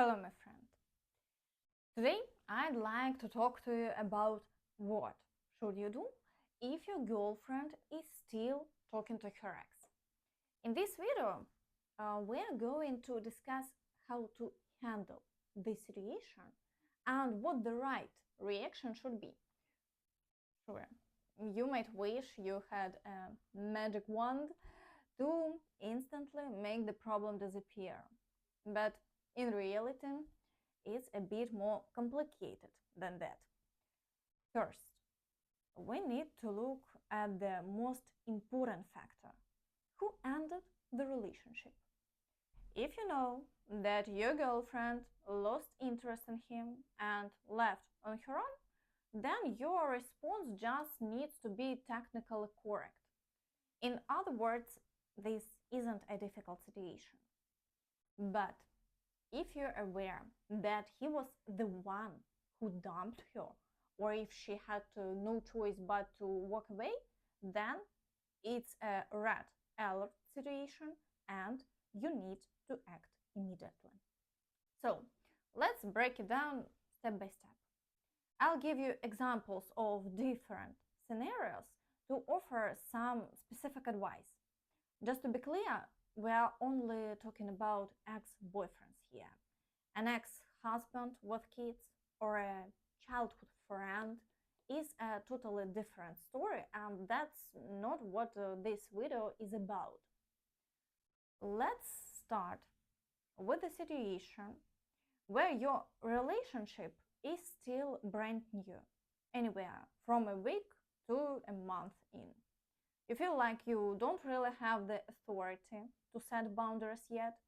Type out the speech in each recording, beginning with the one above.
Hello, my friend. Today, I'd like to talk to you about what should you do if your girlfriend is still talking to her ex. In this video, we're going to discuss how to handle this situation and what the right reaction should be. Sure, you might wish you had a magic wand to instantly make the problem disappear, but in reality, it's a bit more complicated than that. First, we need to look at the most important factor: who ended the relationship. If you know that your girlfriend lost interest in him and left on her own, then your response just needs to be technically correct. In other words, this isn't a difficult situation. But if you're aware that he was the one who dumped her, or if she had no choice but to walk away, then it's a red alert situation and you need to act immediately. So let's break it down step by step. I'll give you examples of different scenarios to offer some specific advice. Just to be clear, we are only talking about ex-boyfriends here. An ex-husband with kids or a childhood friend is a totally different story, and that's not what this video is about. Let's start with a situation where your relationship is still brand new, anywhere from a week to a month in. You feel like you don't really have the authority to set boundaries yet.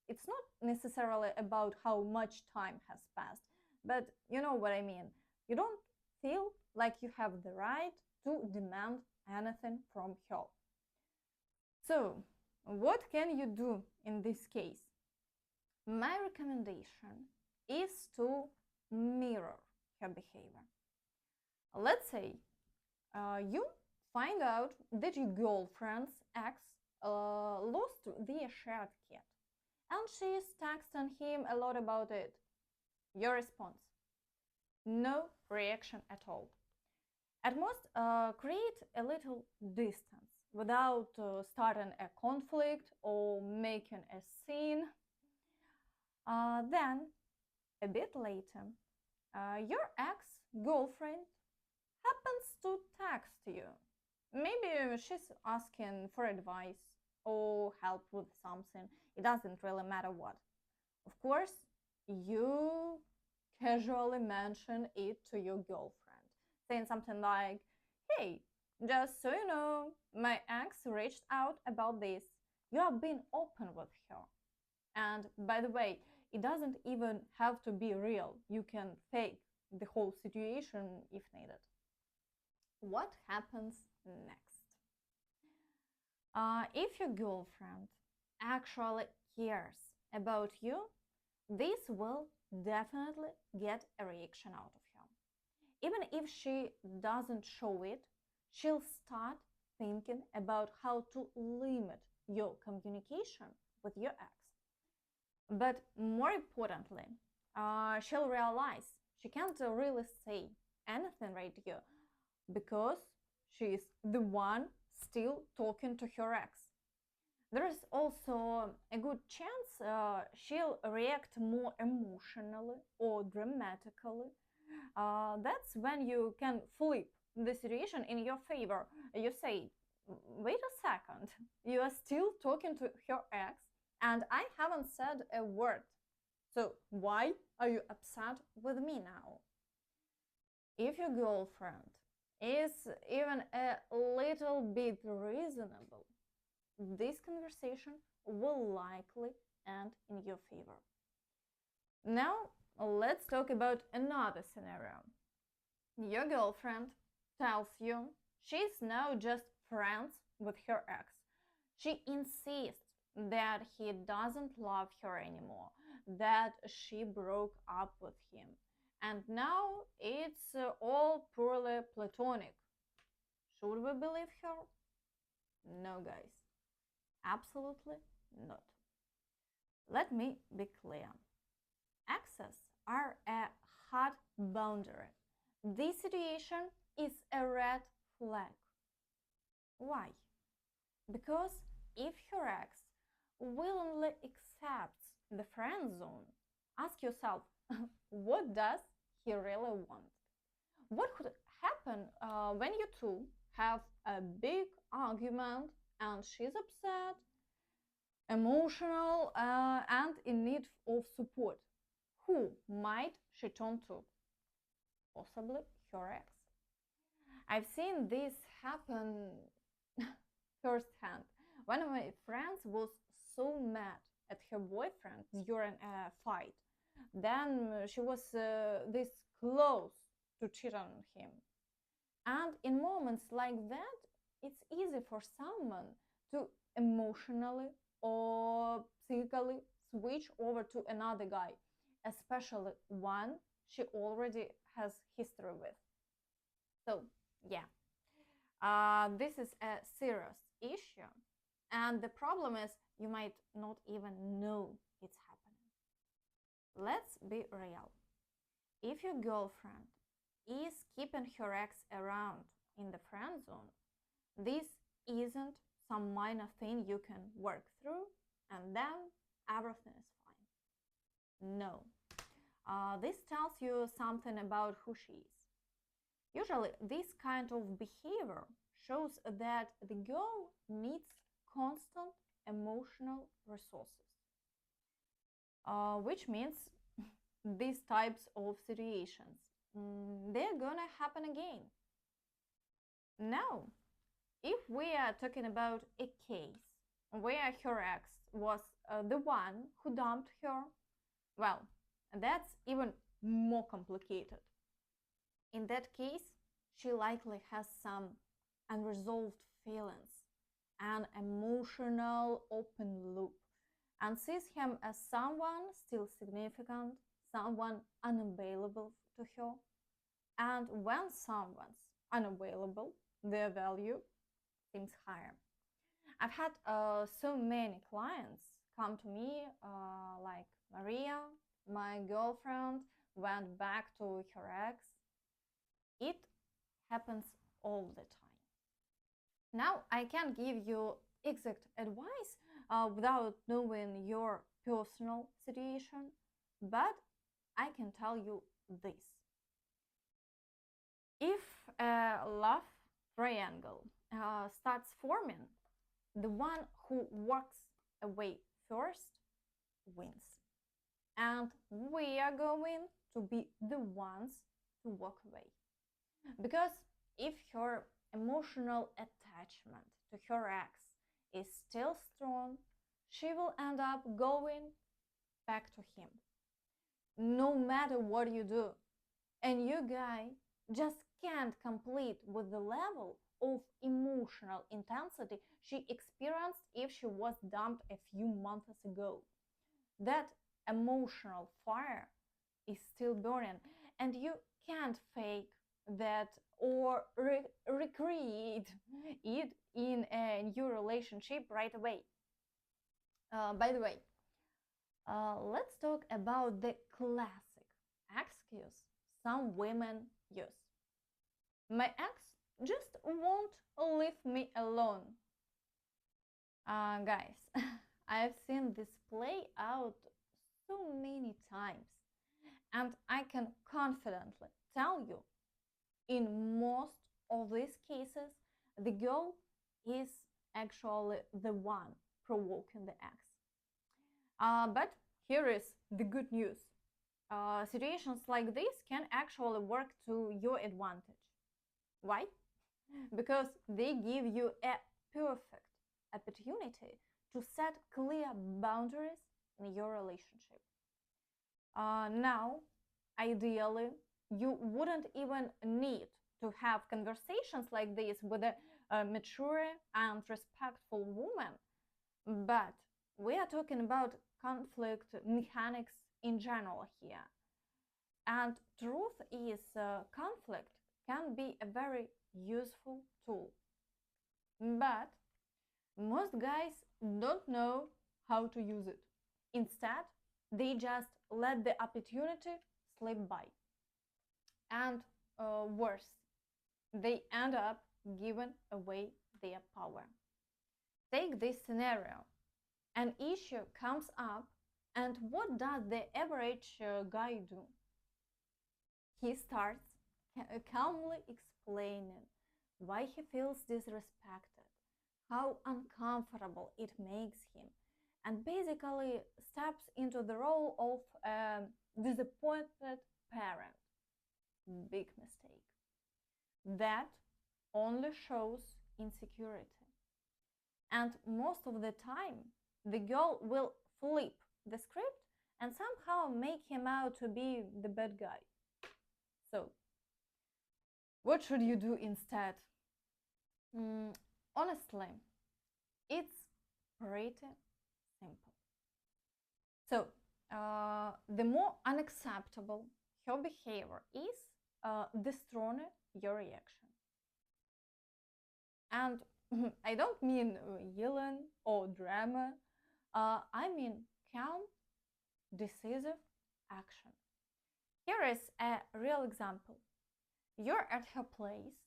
It's not necessarily about how much time has passed, but you know what I mean. You don't feel like you have the right to demand anything from her. So, what can you do in this case? My recommendation is to mirror her behavior. Let's say you find out that your girlfriend's ex lost their shared cat and she's texting him a lot about it. Your response: no reaction at all. At most, create a little distance without starting a conflict or making a scene. Then, a bit later, your ex-girlfriend happens to text you. Maybe she's asking for advice or help with something. It doesn't really matter what. Of course, you casually mention it to your girlfriend, saying something like, hey, just so you know, my ex reached out about this. You have been open with her. And by the way, it doesn't even have to be real. You can fake the whole situation if needed. What happens next? If your girlfriend actually cares about you, this will definitely get a reaction out of her. Even if she doesn't show it, she'll start thinking about how to limit your communication with your ex. But more importantly, she'll realize she can't really say anything right here because she's the one still talking to her ex. There is also a good chance she'll react more emotionally or dramatically. That's when you can flip the situation in your favor. You say, wait a second, you are still talking to her ex and I haven't said a word. So why are you upset with me now? If your girlfriend is even a little bit reasonable, this conversation will likely end in your favor. Now, let's talk about another scenario. Your girlfriend tells you she's now just friends with her ex. She insists that he doesn't love her anymore, that she broke up with him, and now it's all purely platonic. Should we believe her? No, guys. Absolutely not. Let me be clear. exes are a hard boundary. This situation is a red flag. Why? Because if your ex willingly accepts the friend zone, ask yourself, what does he really want? What could happen when you two have a big argument and she's upset, emotional, and in need of support? Who might she turn to? Possibly her ex. I've seen this happen firsthand. One of my friends was so mad at her boyfriend during a fight. Then she was this close to cheat on him. And in moments like that, it's easy for someone to emotionally or psychically switch over to another guy, especially one she already has history with. So, yeah, this is a serious issue. And the problem is you might not even know it's happening. Let's be real. If your girlfriend is keeping her ex around in the friend zone, this isn't some minor thing you can work through and then everything is fine. No. This tells you something about who she is. Usually, this kind of behavior shows that the girl needs constant emotional resources, which means these types of situations, they're gonna happen again. Now, if we are talking about a case where her ex was the one who dumped her, well, that's even more complicated. In that case, she likely has some unresolved feelings, an emotional open loop, and sees him as someone still significant, someone unavailable to her. And when someone's unavailable, their value seems higher. I've had so many clients come to me like, Maria, my girlfriend went back to her ex. It happens all the time. Now, I can't give you exact advice without knowing your personal situation, but I can tell you this. If a love triangle starts forming, the one who walks away first wins. And we are going to be the ones to walk away. Because if her emotional attachment to her ex is still strong, she will end up going back to him, no matter what you do. And you guy just can't complete with the level of emotional intensity she experienced if she was dumped a few months ago. That emotional fire is still burning, and you can't fake that or recreate it in a new relationship right away. By the way, let's talk about the classic excuse some women use. My ex just won't leave me alone. Guys, I've seen this play out so many times, and I can confidently tell you, in most of these cases, the girl is actually the one provoking the ex. But here is the good news. Situations like this can actually work to your advantage. Why? Because they give you a perfect opportunity to set clear boundaries in your relationship. Now, ideally, you wouldn't even need to have conversations like this with a mature and respectful woman. But we are talking about conflict mechanics in general here. And truth is, conflict can be a very useful tool. But most guys don't know how to use it. Instead, They just let the opportunity slip by. And worse, they end up giving away their power. Take this scenario. An issue comes up, and what does the average guy do? He starts calmly explaining why he feels disrespected, how uncomfortable it makes him, and basically steps into the role of a disappointed parent. Big mistake. That only shows insecurity. And most of the time, the girl will flip the script and somehow make him out to be the bad guy. So, what should you do instead? Honestly, it's pretty simple. So, the more unacceptable her behavior is, the stronger your reaction. And I don't mean yelling or drama. I mean calm, decisive action. Here is a real example. You're at her place,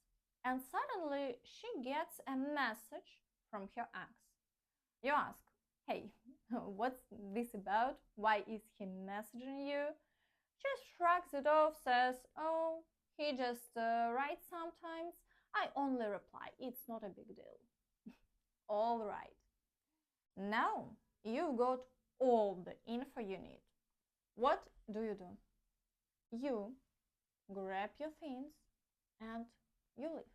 and suddenly she gets a message from her ex. You ask, hey, what's this about? Why is he messaging you? She shrugs it off, says, oh, he just writes sometimes. I only reply, it's not a big deal. All right. Now you've got all the info you need. What do? You grab your things and you leave.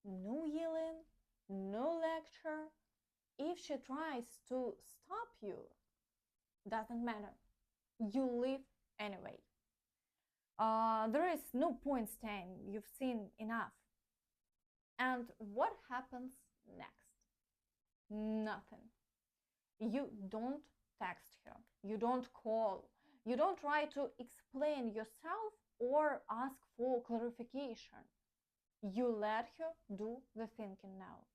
No yelling, no lecture. If she tries to stop you, doesn't matter. You leave anyway. There is no point staying. You've seen enough. And what happens next? Nothing. You don't text her. You don't call. You don't try to explain yourself or ask for clarification. You let her do the thinking now.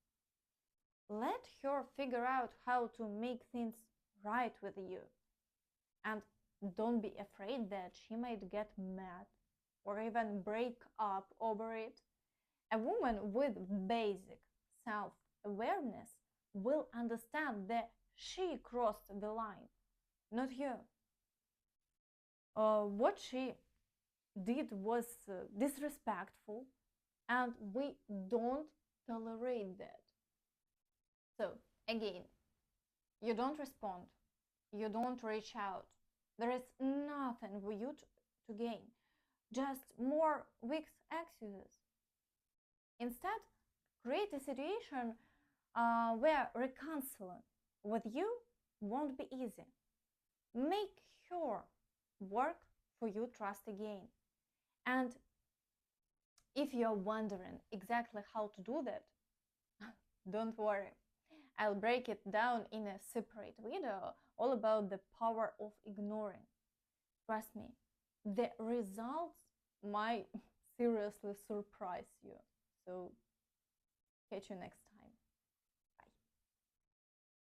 Let her figure out how to make things right with you. And don't be afraid that she might get mad or even break up over it. A woman with basic self-awareness will understand that she crossed the line, not you. What she did was disrespectful, and we don't tolerate that. So, again, you don't respond, you don't reach out. There is nothing for you to gain, just more weak excuses. Instead, create a situation where reconciling with you won't be easy. Make her work for you trust again. And if you're wondering exactly how to do that, don't worry. I'll break it down in a separate video all about the power of ignoring. Trust me, the results might seriously surprise you. So, catch you next time.